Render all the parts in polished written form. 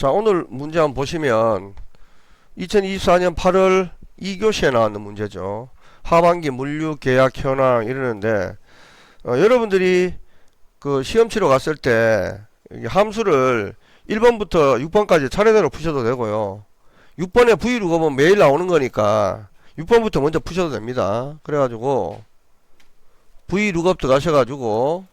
자, 오늘 문제 한번 보시면 2024년 8월 2교시에 나왔는 문제죠. 하반기 물류 계약 현황 이러는데 여러분들이 그 시험 치러 갔을 때 함수를 1번부터 6번까지 차례대로 푸셔도 되고요. 6번에 V루업은 매일 나오는 거니까 6번부터 먼저 푸셔도 됩니다. 그래가지고 V루업 들어가셔가지고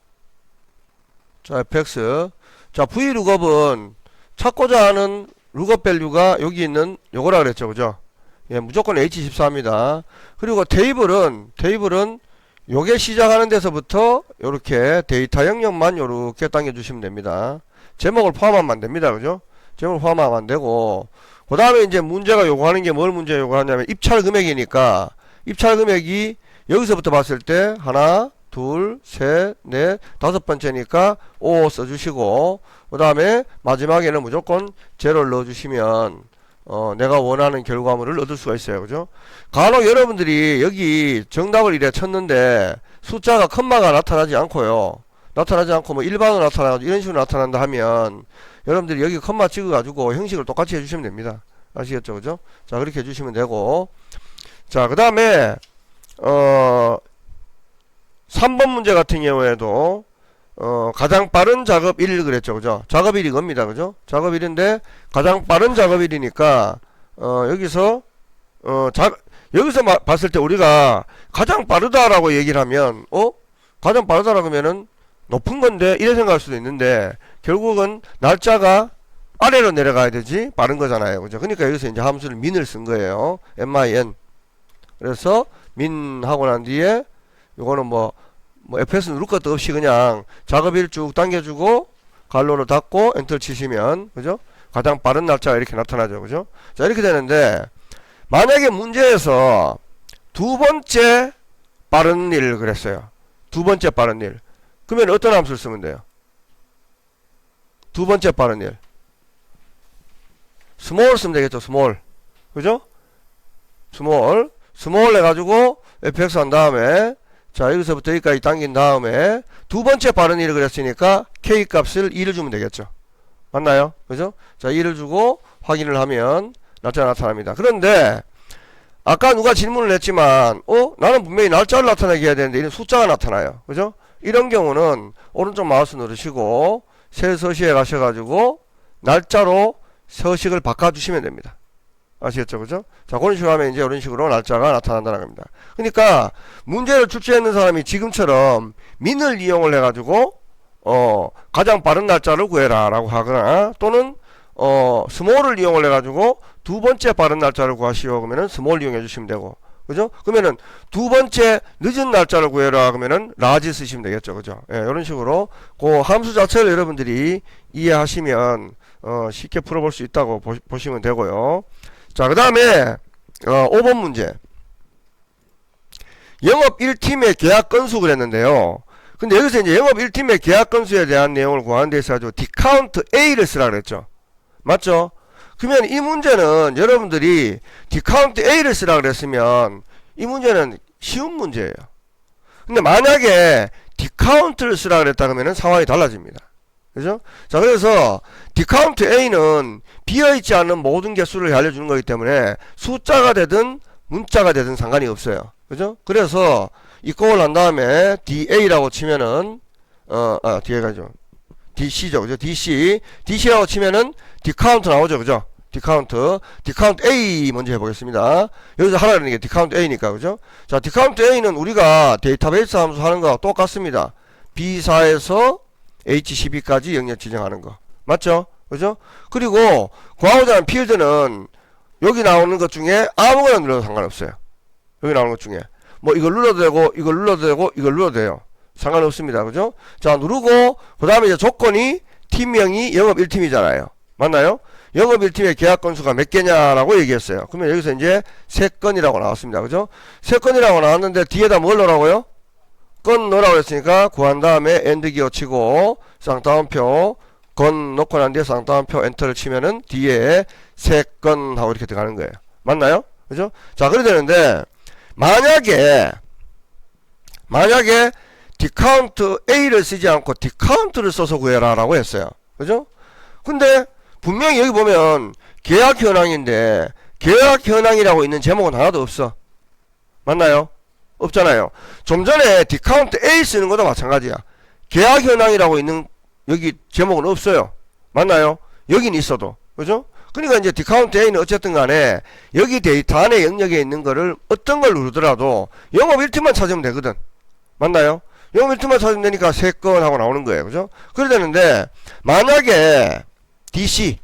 자, fx 자, V루업은 찾고자 하는 룩업 밸류가 여기 있는 요거라 그랬죠. 그죠? 예, 무조건 H14입니다. 그리고 테이블은 요게 시작하는 데서부터 요렇게 데이터 영역만 요렇게 당겨주시면 됩니다. 제목을 포함하면 안 됩니다. 그죠? 제목을 포함하면 안 되고, 그 다음에 이제 문제가 요구하는 게 뭘 문제 요구하냐면 입찰 금액이니까, 입찰 금액이 여기서부터 봤을 때 하나, 둘, 셋, 넷, 다섯 번째니까 5 써주시고, 그 다음에 마지막에는 무조건 제로를 넣어주시면 내가 원하는 결과물을 얻을 수가 있어요. 그죠? 간혹 여러분들이 여기 정답을 이래 쳤는데 숫자가 컴마가 나타나지 않고요. 나타나지 않고 뭐 일반으로 나타나고 이런 식으로 나타난다 하면 여러분들이 여기 컴마 찍어가지고 형식을 똑같이 해주시면 됩니다. 아시겠죠? 그죠? 자, 그렇게 해주시면 되고, 자, 그 다음에 3번 문제 같은 경우에도 가장 빠른 작업 1일 그랬죠. 그죠? 작업 1이 겁니다. 그죠? 작업 1인데 가장 빠른 작업 1이니까 여기서 봤을 때 우리가 가장 빠르다라고 얘기를 하면 가장 빠르다라고 하면은 높은 건데 이래 생각할 수도 있는데 결국은 날짜가 아래로 내려가야 되지 빠른 거잖아요. 그죠? 그러니까 여기서 이제 함수를 min을 쓴 거예요. min. 그래서 min 하고 난 뒤에 요거는 뭐 fs 누를 것도 없이 그냥 작업일 쭉 당겨주고 갈로를 닫고 엔터를 치시면 그죠? 가장 빠른 날짜가 이렇게 나타나죠. 그죠? 자, 이렇게 되는데 만약에 문제에서 두 번째 빠른 일 그랬어요. 두 번째 빠른 일. 그러면 어떤 함수를 쓰면 돼요? 두 번째 빠른 일. 스몰 쓰면 되겠죠. 스몰. 그죠? 스몰 해가지고 fx 한 다음에 자, 여기서부터 여기까지 당긴 다음에 두 번째 빠른 일을 그랬으니까 k 값을 2를 주면 되겠죠. 맞나요? 그죠? 자, 2를 주고 확인을 하면 날짜가 나타납니다. 그런데 아까 누가 질문을 했지만 나는 분명히 날짜를 나타내게 해야 되는데 이런 숫자가 나타나요. 그죠? 이런 경우는 오른쪽 마우스 누르시고 새 서식에 가셔가지고 날짜로 서식을 바꿔주시면 됩니다. 아시겠죠? 그죠? 자, 그런 식으로 하면 이제 이런 식으로 날짜가 나타난다는 겁니다. 그러니까 문제를 출제했는 사람이 지금처럼 min을 이용을 해가지고 가장 빠른 날짜를 구해라 라고 하거나 또는 small을 이용을 해가지고 두 번째 빠른 날짜를 구하시오 그러면은 small 이용해 주시면 되고, 그죠? 그러면은 두 번째 늦은 날짜를 구해라 그러면은 large 쓰시면 되겠죠. 그죠? 예, 이런 식으로 그 함수 자체를 여러분들이 이해하시면 쉽게 풀어볼 수 있다고 보시면 되고요. 자, 그 다음에 5번 문제 영업 1팀의 계약 건수 그랬는데요. 근데 여기서 이제 영업 1팀의 계약 건수에 대한 내용을 구하는 데 있어서 디카운트 A를 쓰라 그랬죠. 맞죠? 그러면 이 문제는 여러분들이 디카운트 A를 쓰라 그랬으면 이 문제는 쉬운 문제예요. 근데 만약에 디카운트를 쓰라 그랬다 그러면 상황이 달라집니다. 그죠? 자, 그래서 디카운트 A는 비어있지 않는 모든 개수를 알려주는 거기 때문에 숫자가 되든 문자가 되든 상관이 없어요. 그죠? 그래서 이꼴을 한 다음에 DA라고 치면은 뒤에 가죠. DC죠. 그죠? DC라고 치면은 디카운트 나오죠. 그죠? 디카운트 A 먼저 해보겠습니다. 여기서 하라는 게 디카운트 A니까. 그죠? 자, 디카운트 A는 우리가 데이터베이스 함수 하는 거와 똑같습니다. B4에서 H12까지 영역 지정하는 거. 맞죠? 그죠? 그리고 구하고자 하는 필드는 여기 나오는 것 중에 아무거나 눌러도 상관없어요. 여기 나오는 것 중에 뭐 이걸 눌러도 되고 이걸 눌러도 되고 이걸 눌러도 돼요. 상관없습니다. 그죠? 자, 누르고 그 다음에 이제 조건이 팀명이 영업 1팀이잖아요. 맞나요? 영업 1팀의 계약 건수가 몇 개냐라고 얘기했어요. 그러면 여기서 이제 3건이라고 나왔습니다. 그죠? 3건이라고 나왔는데 뒤에다 뭘 넣으라고요? 건 넣으라고 했으니까 구한 다음에 엔드 기어 치고 쌍따옴표 건 넣고 난 뒤에 쌍따옴표 엔터를 치면은 뒤에 3건 하고 이렇게 들어가는 거예요. 맞나요? 그죠? 자, 그래 되는데 만약에 디카운트 A를 쓰지 않고 디카운트를 써서 구해라 라고 했어요. 그죠? 근데 분명히 여기 보면 계약 현황인데 계약 현황이라고 있는 제목은 하나도 없어. 맞나요? 없잖아요. 좀 전에 디카운트 A 쓰는 것도 마찬가지야. 계약 현황이라고 있는 여기 제목은 없어요. 맞나요? 여긴 있어도. 그죠? 그러니까 이제 디카운트 A는 어쨌든 간에 여기 데이터 안에 영역에 있는 거를 어떤 걸 누르더라도 영업 1팀만 찾으면 되거든. 맞나요? 영업 1팀만 찾으면 되니까 3건 하고 나오는 거예요. 그죠? 그래야 되는데 만약에 DC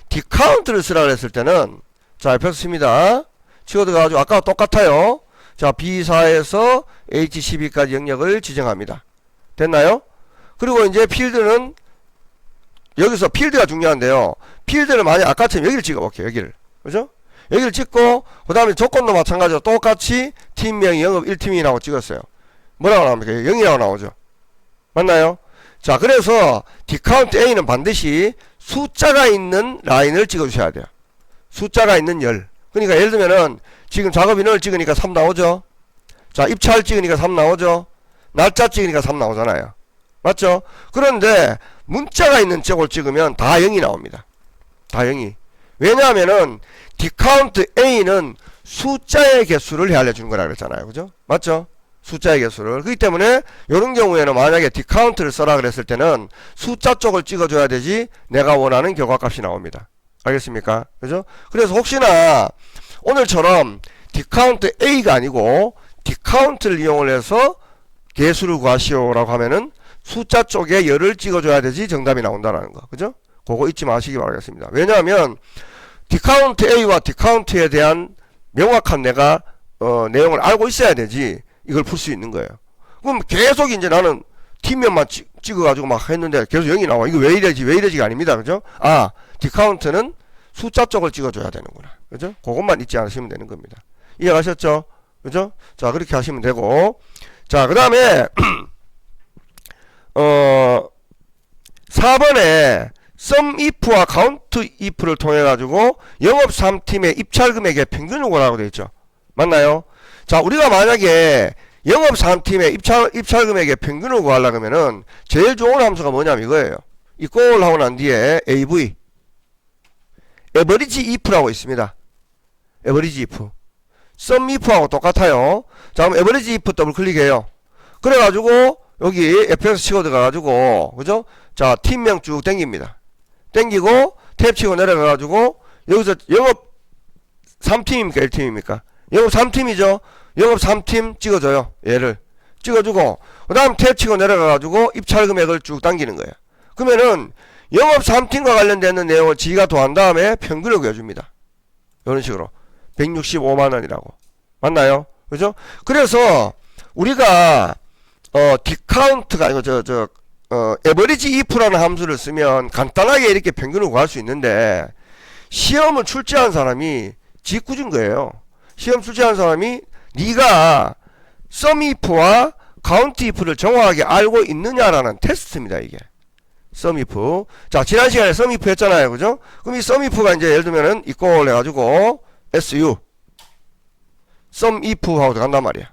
디카운트를 쓰라 그랬을 때는 자 옆에서 씁니다. 치고 들어가가지고 아까와 똑같아요. 자 B4에서 H12까지 영역을 지정합니다. 됐나요? 그리고 이제 필드는 여기서 필드가 중요한데요. 필드를 만약 아까처럼 여기를 찍어볼게요. 여기를. 그죠? 여기를 찍고 그 다음에 조건도 마찬가지로 똑같이 팀명이 영업 1팀이라고 찍었어요. 뭐라고 나옵니까? 0이라고 나오죠. 맞나요? 자 그래서 디카운트 A는 반드시 숫자가 있는 라인을 찍어주셔야 돼요. 숫자가 있는 열. 그러니까 예를 들면은 지금 작업 인원을 찍으니까 3 나오죠. 자 입찰 찍으니까 3 나오죠. 날짜 찍으니까 3 나오잖아요. 맞죠? 그런데 문자가 있는 쪽을 찍으면 다 0이 나옵니다. 다 0이. 왜냐하면은 디카운트 A는 숫자의 개수를 헤아려 주는 거라 그랬잖아요. 그죠? 맞죠? 숫자의 개수를. 그렇기 때문에 이런 경우에는 만약에 디카운트를 써라 그랬을 때는 숫자 쪽을 찍어줘야 되지 내가 원하는 결과값이 나옵니다. 알겠습니까? 그죠? 그래서 혹시나 오늘처럼 디카운트 A가 아니고 디카운트를 이용을 해서 개수를 구하시오라고 하면은 숫자 쪽에 열을 찍어줘야 되지 정답이 나온다는 거. 그죠? 그거 잊지 마시기 바라겠습니다. 왜냐하면 디카운트 A와 디카운트에 대한 명확한 내가 내용을 알고 있어야 되지 이걸 풀 수 있는 거예요. 그럼 계속 이제 나는 팀면만 찍어가지고 막 했는데 계속 0이 나와. 이거 왜 이래지가 아닙니다. 그죠? 아, 디카운트는 숫자 쪽을 찍어줘야 되는구나. 그죠? 그것만 잊지 않으시면 되는 겁니다. 이해가셨죠? 그죠? 자, 그렇게 하시면 되고. 자, 그 다음에, 4번에 SUMIF와 COUNTIF를 통해가지고 영업 3팀의 입찰 금액의 평균을 구하라고 되어 있죠. 맞나요? 자, 우리가 만약에 영업 3팀의 입찰 금액의 평균을 구하려고 하면은 제일 좋은 함수가 뭐냐면 이거예요. 이꼴 하고 난 뒤에 AV average if라고 있습니다. average if SUMIF하고 똑같아요. 자, 그럼 average if 더블 클릭해요. 그래가지고 여기 F에서 치고 들어가가지고 그죠? 자, 팀명 쭉 땡깁니다. 땡기고 탭 치고 내려가가지고 여기서 영업 3팀입니까 1팀입니까? 영업 3팀이죠. 영업 3팀 찍어줘요. 얘를 찍어주고 그 다음 탭 치고 내려가가지고 입찰 금액을 쭉 당기는 거예요. 그러면은 영업 3팀과 관련되는 내용을 지가 더한 다음에 평균을 구해줍니다. 이런 식으로 165만원이라고. 맞나요? 그죠? 그래서 우리가 디카운트가 아니고 에버리지 if라는 함수를 쓰면 간단하게 이렇게 평균을 구할 수 있는데 시험을 출제한 사람이 짓궂은 거예요. 시험 출제한 사람이 네가 SUMIF와 COUNTIF를 정확하게 알고 있느냐라는 테스트입니다. 이게 SUMIF. 자, 지난 시간에 SUMIF 했잖아요. 그죠? 그럼 이 SUMIF가 이제 예를 들면은 이꼴 해가지고 SU SUMIF 하고 들어간단 말이야.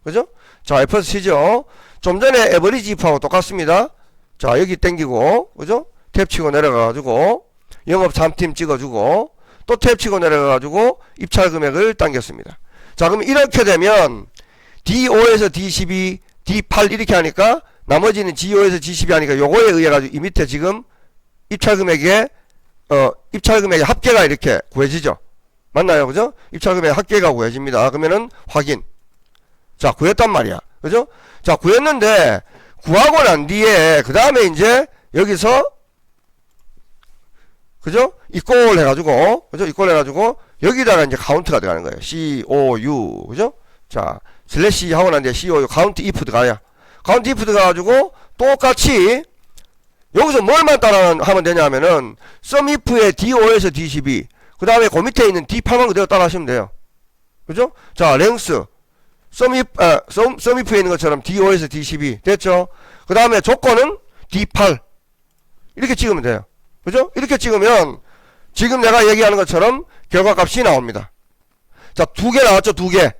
그죠? 자, F에서 치죠. 좀 전에 에버리지 if하고 똑같습니다. 자, 여기 땡기고, 그죠? 탭 치고 내려가가지고, 영업 3팀 찍어주고, 또 탭 치고 내려가가지고, 입찰 금액을 당겼습니다. 자, 그럼 이렇게 되면, D5에서 D12, D8 이렇게 하니까, 나머지는 G5에서 G12 하니까, 요거에 의해가지고, 이 밑에 지금, 입찰 금액의 합계가 이렇게 구해지죠? 맞나요? 그죠? 입찰 금액 합계가 구해집니다. 그러면은, 확인. 자, 구했단 말이야. 그죠? 자, 구했는데, 구하고 난 뒤에, 그 다음에 이제, 여기서, 그죠? 이꼴 해가지고, 그죠? 이꼴 해가지고, 여기다가 이제 카운트가 들어가는 거예요. COU. 그죠? 자, 슬래시 하고 난 뒤에 COU, 카운트 if 들어가야. 카운트 if 들어가가지고, 똑같이, 여기서 뭘만 따라 하면 되냐 하면은, SUMIF의 D5에서 D12, 그 다음에 그 밑에 있는 D8만 그대로 따라 하시면 돼요. 그죠? 자, 랭스. SUMIF에 있는 것처럼 D5에서 D12 됐죠? 그 다음에 조건은 D8 이렇게 찍으면 돼요. 그죠? 이렇게 찍으면 지금 내가 얘기하는 것처럼 결과값이 나옵니다. 자, 2개 나왔죠? 2개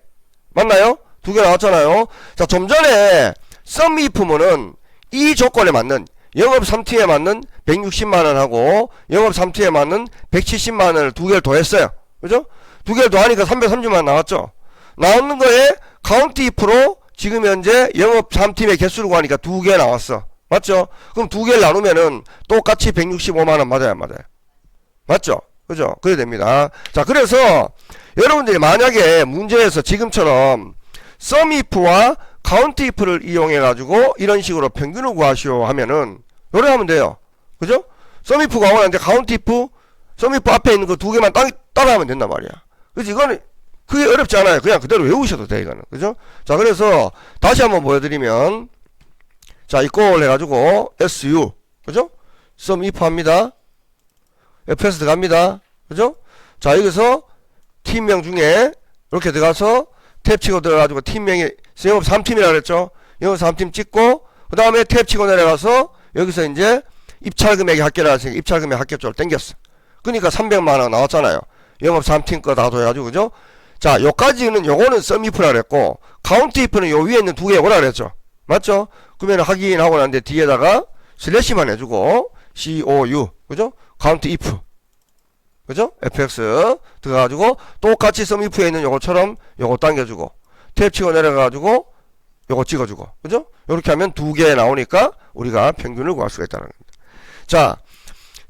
맞나요? 2개 나왔잖아요. 자, 좀 전에 SUMIF면은 이 조건에 맞는 영업 3팀에 맞는 160만원하고 영업 3팀에 맞는 170만원을 두 개를 더했어요. 그죠? 두 개를 더하니까 330만원 나왔죠. 나오는 거에 카운트 if로 지금 현재 영업 3팀의 개수를 구하니까 두 개 나왔어. 맞죠? 그럼 두 개를 나누면은 똑같이 165만원 맞아요, 안 맞아요? 맞죠? 그죠? 그래야 됩니다. 자, 그래서 여러분들이 만약에 문제에서 지금처럼 sum if와 count if를 이용해 가지고 이런 식으로 평균을 구하시오 하면은 요래 하면 돼요. 그죠? sum if 구하고 count if, sum if 앞에 있는 거 두 개만 따라하면 된단 말이야. 그래서 이거는 그게 어렵지 않아요. 그냥 그대로 외우셔도 돼, 이거는. 그죠? 자, 그래서 다시 한번 보여드리면, 자, 이꼴 해가지고 su, 그죠? sum if 합니다. fs 들어갑니다. 그죠? 자, 여기서 팀명 중에 이렇게 들어가서 탭 치고 들어가지고 팀명이 영업 3팀이라 그랬죠? 영업 3팀 찍고 그 다음에 탭 치고 내려가서 여기서 이제 입찰 금액이 합계라 했으니까 입찰 금액 합계 쪽으로 당겼어. 그러니까 300만원 나왔잖아요. 영업 3팀 거 다 더해가지고. 그죠? 자, 요까지는 요거는 sum if라 그랬고 count if는 요 위에 있는 두 개 오라 그랬죠? 맞죠? 그러면 확인하고 난데 뒤에다가 슬래시만 해주고 COU, 그죠? count if, 그죠? fx 들어가가지고 똑같이 sum if에 있는 요거처럼 요거 당겨주고 탭 치고 내려가가지고 요거 찍어주고, 그죠? 요렇게 하면 두 개 나오니까 우리가 평균을 구할 수가 있다는 겁니다. 자,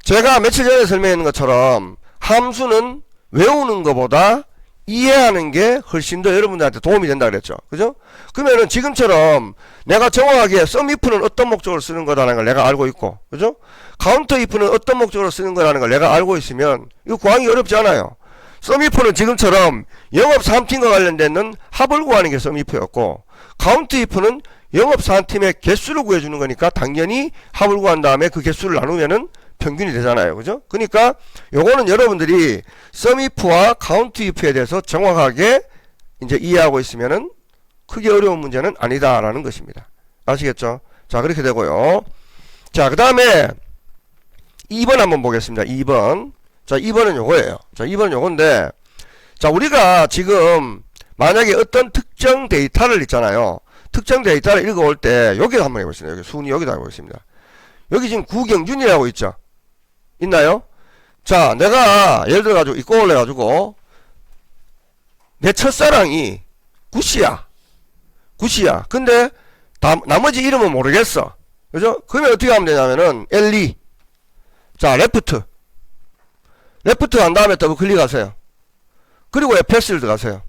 제가 며칠 전에 설명했는 것처럼 함수는 외우는 것보다 이해하는 게 훨씬 더 여러분들한테 도움이 된다 그랬죠. 그죠? 그러면은 지금처럼 내가 정확하게 sum if는 어떤 목적으로 쓰는 거라는 걸 내가 알고 있고, 그죠? count if는 어떤 목적으로 쓰는 거라는 걸 내가 알고 있으면 이거 구하기 어렵지 않아요. sum if는 지금처럼 영업 3팀과 관련된 합을 구하는 게 sum if였고 count if는 영업 3팀의 개수를 구해주는 거니까 당연히 합을 구한 다음에 그 개수를 나누면은 평균이 되잖아요. 그죠? 그러니까 요거는 여러분들이 sum if와 count if에 대해서 정확하게 이제 이해하고 있으면은 크게 어려운 문제는 아니다라는 것입니다. 아시겠죠? 자, 그렇게 되고요. 자, 그 다음에 2번 한번 보겠습니다. 2번. 자, 2번은 요거예요. 자, 2번은 요건데, 자, 우리가 지금 만약에 어떤 특정 데이터를 있잖아요. 특정 데이터를 읽어올 때 여기를 한번 해보겠습니다. 여기 순위 여기다 해보겠습니다. 여기 지금 구경준이라고 있죠? 있나요? 자, 내가 예를 들어 가지고 이꼴 해가지고 내 첫사랑이 구씨야. 구씨야. 근데 나머지 이름은 모르겠어. 그죠? 그러면 어떻게 하면 되냐면은 L2. 자, 레프트 한 다음에 더블 클릭하세요. 그리고 fs를 들어가세요.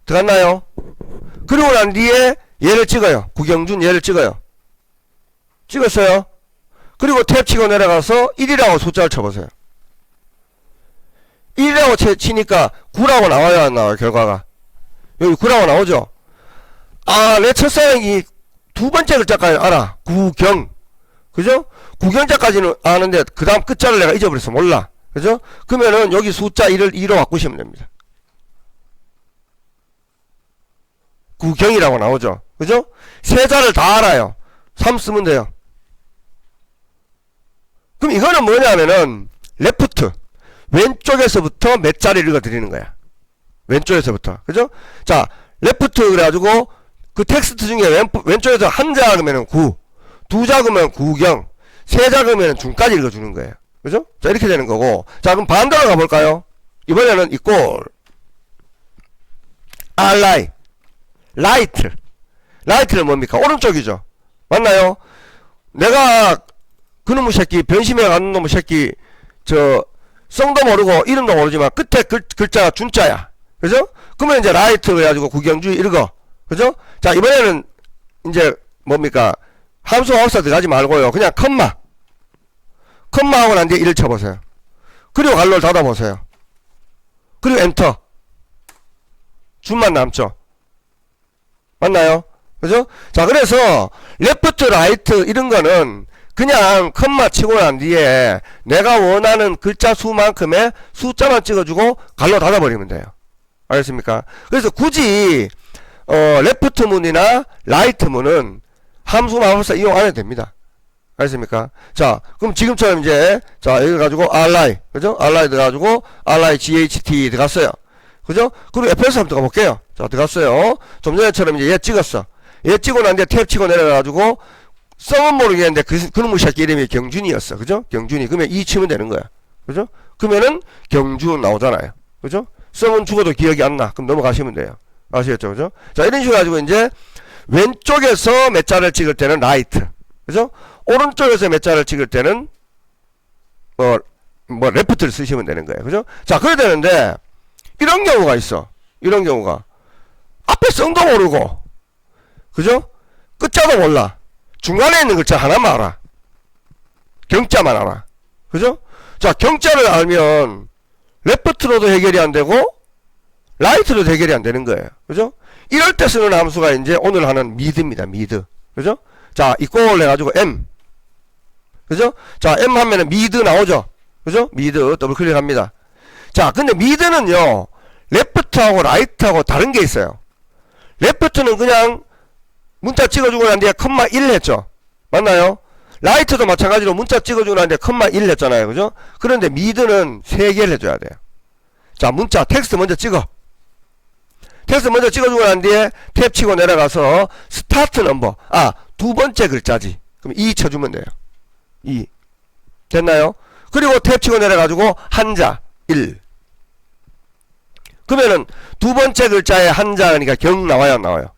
들어갔나요? 그리고 난 뒤에 얘를 찍어요. 구경준 얘를 찍어요. 찍었어요. 그리고 탭 치고 내려가서 1이라고 숫자를 쳐보세요. 1이라고 치니까 9라고 나와요, 안 나와요, 결과가? 여기 9라고 나오죠? 아, 내 첫사랑이 두 번째 글자까지 알아. 구경. 그죠? 구경자까지는 아는데, 그 다음 끝자를 내가 잊어버렸어. 몰라. 그죠? 그러면은 여기 숫자 1을 2로 바꾸시면 됩니다. 구경이라고 나오죠? 그죠? 세 자를 다 알아요. 3 쓰면 돼요. 그럼 이거는 뭐냐면은 레프트 왼쪽에서부터 몇 자리를 읽어드리는 거야. 왼쪽에서부터. 그죠? 자, 레프트 그래가지고 그 텍스트 중에 왼쪽에서 한 자 그러면은 9, 두 자 그러면 구경, 세 자 그러면 중까지 읽어주는 거예요. 그죠? 자, 이렇게 되는 거고. 자, 그럼 반대로 가볼까요? 이번에는 이꼴 알라이 라이트는 뭡니까? 오른쪽이죠. 맞나요? 내가 그놈의 새끼 변심해 가는 놈의 새끼 성도 모르고 이름도 모르지만 끝에 글자가 준자야. 그죠? 그러면 이제 라이트 그래가지고 구경주의 읽어. 그죠? 자, 이번에는 이제 뭡니까? 함수 마법사 들어가지 말고요. 그냥 컴마하고 난 뒤에 1을 쳐보세요. 그리고 갈로를 닫아보세요. 그리고 엔터. 준만 남죠. 맞나요? 그죠? 자, 그래서 레프트, 라이트 이런 거는 그냥 컴마 치고 난 뒤에 내가 원하는 글자 수만큼의 숫자만 찍어주고 갈로 닫아버리면 돼요. 알겠습니까? 그래서 굳이 레프트 문이나 라이트 문은 함수 마법사 이용 안 해도 됩니다. 알겠습니까? 자, 그럼 지금처럼 이제 자, 여기 가지고 RI, 그죠? RI 들어가지고 RIGHT 들어갔어요. 그죠? 그리고 fs 한번 들어가 볼게요. 자, 들어갔어요. 좀 전에처럼 이제 얘 찍었어. 얘 찍고 난 뒤에 탭 치고 내려가지고 썸은 모르겠는데 그놈의 새끼 이름이 경준이었어. 그죠? 경준이. 그러면 2 치면 되는 거야. 그죠? 그러면은 경준 나오잖아요. 그죠? 썸은 죽어도 기억이 안 나. 그럼 넘어가시면 돼요. 아시겠죠? 그죠? 자, 이런 식으로 가지고 이제 왼쪽에서 몇 자를 찍을 때는 라이트. 그죠? 오른쪽에서 몇 자를 찍을 때는 레프트를 쓰시면 되는 거예요. 그죠? 자, 그래야 되는데 이런 경우가 있어. 이런 경우가 앞에 성도 모르고, 그죠? 끝자도 몰라. 중간에 있는 글자 하나만 알아. 경자만 알아. 그죠? 자, 경자를 알면 레프트로도 해결이 안 되고 라이트로도 해결이 안 되는 거예요. 그죠? 이럴 때 쓰는 함수가 이제 오늘 하는 미드입니다. 미드. 그죠? 자, 이꼴 해가지고 M. 그죠? 자, M 하면은 미드 나오죠? 그죠? 미드 더블 클릭합니다. 자, 근데 미드는요, 레프트하고 라이트하고 다른 게 있어요. 레프트는 그냥 문자 찍어주고 난 뒤에 컴마 1 했죠? 맞나요? 라이트도 마찬가지로 문자 찍어주고 난 뒤에 컴마 1 했잖아요. 그죠? 그런데 미드는 3개를 해줘야 돼요. 자, 문자, 텍스트 먼저 찍어. 텍스트 먼저 찍어주고 난 뒤에 탭 치고 내려가서 스타트 넘버. 두 번째 글자지. 그럼 2 쳐주면 돼요. 2. 됐나요? 그리고 탭 치고 내려가지고 한자 1. 그러면은 두 번째 글자에 한자, 그러니까 경 나와요, 안 나와요?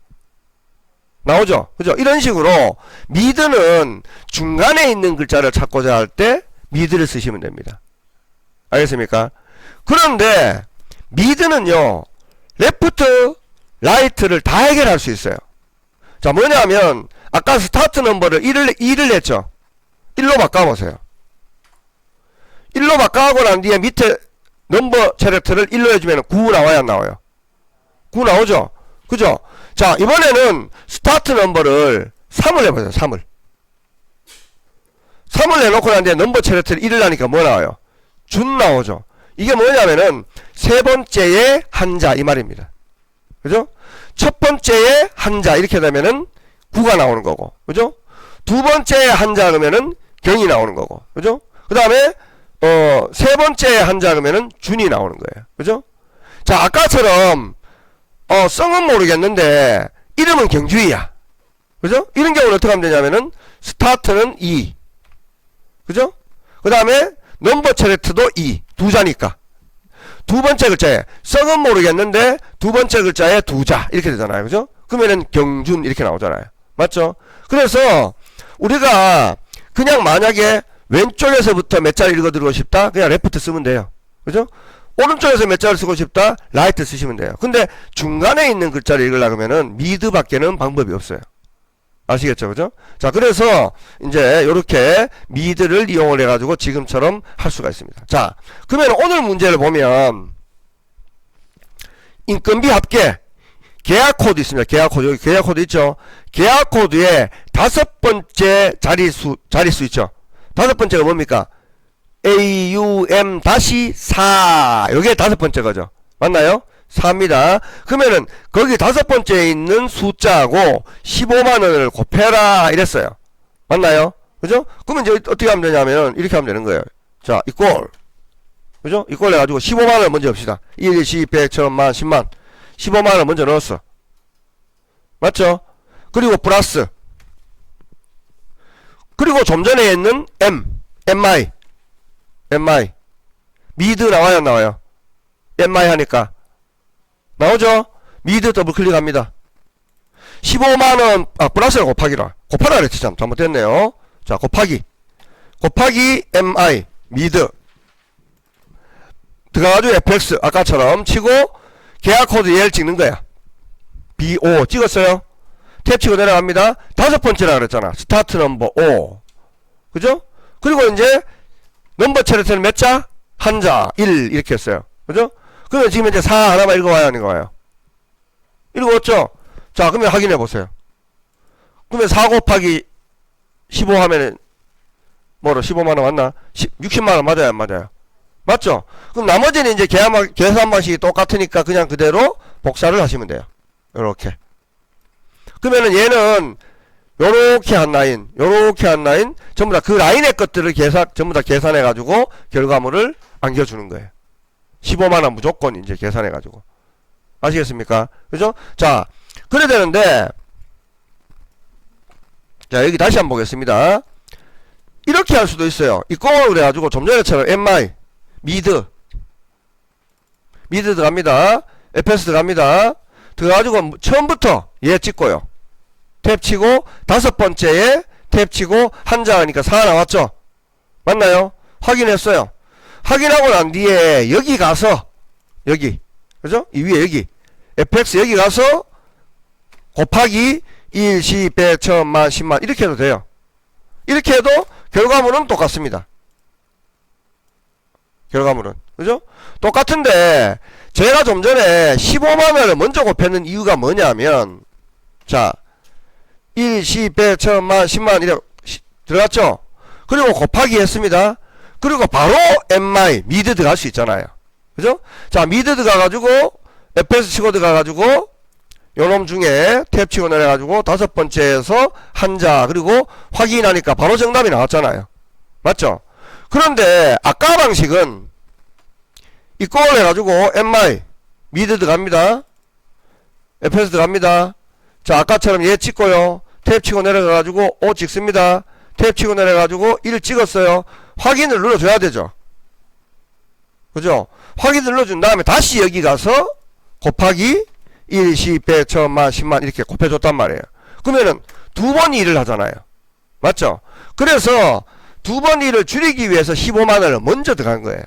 나오죠? 그죠? 이런 식으로 미드는 중간에 있는 글자를 찾고자 할 때 미드를 쓰시면 됩니다. 알겠습니까? 그런데 미드는요, 레프트, 라이트를 다 해결할 수 있어요. 자, 뭐냐면 아까 스타트 넘버를 2를 했죠? 1로 바꿔보세요. 1로 바꿔하고 난 뒤에 밑에 넘버 세렉트를 1로 해주면 9 나와요, 안 나와요? 9 나오죠? 그죠? 자, 이번에는 스타트 넘버를 3을 해보세요. 3을 해놓고 난 뒤에 넘버 세렉트를 1을 하니까 뭐 나와요? 준 나오죠? 이게 뭐냐면은 세 번째의 한자 이 말입니다. 그죠? 첫 번째의 한자 이렇게 되면은 9가 나오는 거고, 그죠? 두 번째의 한자 그러면은 경이 나오는 거고, 그죠? 그 다음에 세 번째의 한자 그러면은 준이 나오는 거예요. 그죠? 자, 아까처럼 성은 모르겠는데 이름은 경주이야. 그죠? 이런 경우는 어떻게 하면 되냐면은 스타트는 2. 그죠? 그 다음에 넘버 체렉트도 2. 두 자니까. 두 번째 글자에 성은 모르겠는데 두 번째 글자에 두 자 이렇게 되잖아요. 그죠? 그러면은 경준 이렇게 나오잖아요. 맞죠? 그래서 우리가 그냥 만약에 왼쪽에서부터 몇 자를 읽어드리고 싶다? 그냥 레프트 쓰면 돼요. 그죠? 오른쪽에서 몇 자를 쓰고 싶다? 라이트 쓰시면 돼요. 근데 중간에 있는 글자를 읽으려고 하면은 미드 밖에는 방법이 없어요. 아시겠죠? 그죠? 자, 그래서 이제 요렇게 미드를 이용을 해가지고 지금처럼 할 수가 있습니다. 자, 그러면 오늘 문제를 보면 인건비 합계 계약 코드 있습니다. 계약 코드. 여기 계약 코드 있죠? 계약 코드에 5번째 자리수 있죠? 5번째가 뭡니까? AUM-4. 요게 5번째 거죠. 맞나요? 4입니다. 그러면은 거기 5번째에 있는 숫자하고 15만원을 곱해라 이랬어요. 맞나요? 그죠? 그러면 이제 어떻게 하면 되냐면 이렇게 하면 되는 거예요. 자, 이꼴. 그죠? 이꼴 해가지고 15만원을 먼저 합시다. 1, 10, 100, 1000만, 10만. 15만원 먼저 넣었어. 맞죠? 그리고 플러스. 그리고 좀 전에 있는 MI. 미드 나와요, 안 나와요? MI 하니까. 나오죠? 미드 더블 클릭합니다. 15만원, 플러스랑 곱하기라. 곱하라 그랬지, 참. 잘못됐네요. 자, 곱하기 MI, 미드. 들어가가지고 FX, 아까처럼 치고, 계약 코드 얘를 찍는 거야. BO, 찍었어요? 탭 치고 내려갑니다. 5번째라 그랬잖아. 스타트 넘버 5. 그죠? 그리고 이제, 넘버 체르트는 몇 자? 한자, 1, 이렇게 했어요. 그죠? 그러면 지금 이제 4 하나만 읽어와요, 안 읽어와요? 읽어왔죠? 자, 그러면 확인해 보세요. 그러면 4 곱하기 15 하면은, 뭐로 15만원 맞나? 60만원 맞아요, 안 맞아요? 맞죠? 그럼 나머지는 이제 계산 방식이 똑같으니까 그냥 그대로 복사를 하시면 돼요. 요렇게. 그러면은 얘는, 요렇게 한 라인, 전부 다 그 라인의 것들을 전부 다 계산해가지고 결과물을 안겨주는 거예요. 15만원 무조건 이제 계산해가지고. 아시겠습니까? 그죠? 자, 그래야 되는데, 자, 여기 다시 한번 보겠습니다. 이렇게 할 수도 있어요. 이꼴을 그래가지고 좀 전에처럼 mi 미드 들어갑니다. fs 들어갑니다. 들어가지고 처음부터 얘 찍고요. 탭 치고 다섯 번째에 탭 치고 한자 하니까 4 나왔죠. 맞나요? 확인했어요. 확인하고 난 뒤에 여기 가서 여기 그죠? 이 위에 여기 fx 여기 가서 곱하기 1, 10, 100, 1000만, 10만 이렇게 해도 돼요. 이렇게 해도 결과물은 똑같습니다. 결과물은 그죠? 똑같은데 제가 좀 전에 15만원을 먼저 곱했는 이유가 뭐냐면 자 1, 10, 100, 1000만, 10만 이렇게 들어갔죠? 그리고 곱하기 했습니다. 그리고 바로 mi 미드 들어갈 수 있잖아요. 그죠? 자 미드 들어가가지고 fs 치고 들어가가지고 요놈 중에 탭 치고 내려가지고 다섯 번째에서 한자 그리고 확인하니까 바로 정답이 나왔잖아요. 맞죠? 그런데 아까 방식은 이꼴 해가지고 mi 미드 들어갑니다. fs 들어갑니다. 자 아까처럼 얘 찍고요. 탭 치고 내려가가지고 5 찍습니다. 탭 치고 내려가지고 1 찍었어요. 확인을 눌러줘야 되죠. 그죠? 확인을 눌러준 다음에 다시 여기 가서 곱하기 1, 10, 100, 1000만, 10만 이렇게 곱해줬단 말이에요. 그러면은 두 번 일을 하잖아요. 맞죠? 그래서 두 번 일을 줄이기 위해서 15만원을 먼저 들어간 거예요.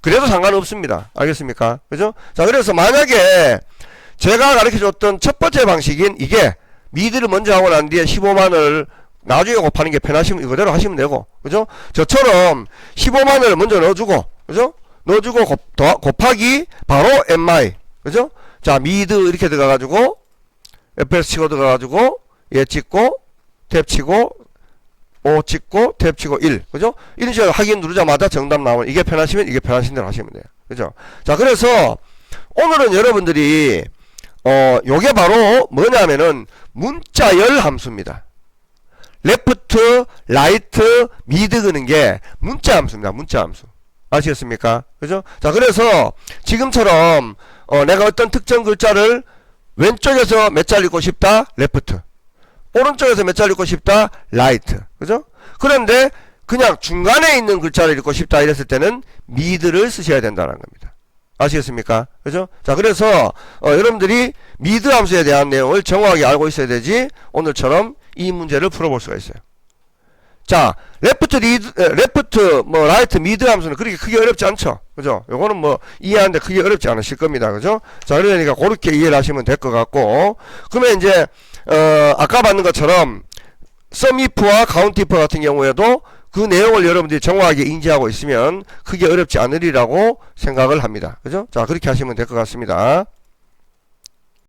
그래도 상관없습니다. 알겠습니까? 그죠? 자, 그래서 만약에 제가 가르쳐줬던 첫 번째 방식인 이게 미드를 먼저 하고 난 뒤에 15만원을 나중에 곱하는 게 편하시면 이거대로 하시면 되고, 그죠? 저처럼 15만원을 먼저 넣어주고, 그죠? 넣어주고 곱하기 바로 mi, 그죠? 자, 미드 이렇게 들어가가지고 fs 치고 들어가가지고 얘 찍고 탭 치고 5 찍고 탭 치고 1, 그죠? 이런 식으로 확인 누르자마자 정답 나오면 이게 편하시면 이게 편하신 대로 하시면 돼요. 그죠? 자, 그래서 오늘은 여러분들이 요게 바로 뭐냐면은 문자열 함수입니다. 레프트, 라이트, 미드 그는 게 문자 함수입니다. 문자 함수. 아시겠습니까? 그죠? 자, 그래서 지금처럼 내가 어떤 특정 글자를 왼쪽에서 몇 자 읽고 싶다? 레프트. 오른쪽에서 몇 자 읽고 싶다? 라이트. 그죠? 그런데 그냥 중간에 있는 글자를 읽고 싶다 이랬을 때는 미드를 쓰셔야 된다는 겁니다. 아시겠습니까? 그죠? 자, 그래서 여러분들이 미드 함수에 대한 내용을 정확하게 알고 있어야 되지 오늘처럼 이 문제를 풀어볼 수가 있어요. 자, 레프트, 라이트, 미드 함수는 그렇게 크게 어렵지 않죠? 그죠? 요거는 뭐, 이해하는데 크게 어렵지 않으실 겁니다. 그죠? 자, 그러니까 그렇게 이해를 하시면 될 것 같고, 그러면 이제, 아까 봤는 것처럼, 썸이프와 카운티프 같은 경우에도 그 내용을 여러분들이 정확하게 인지하고 있으면 크게 어렵지 않으리라고 생각을 합니다. 그죠? 자, 그렇게 하시면 될 것 같습니다.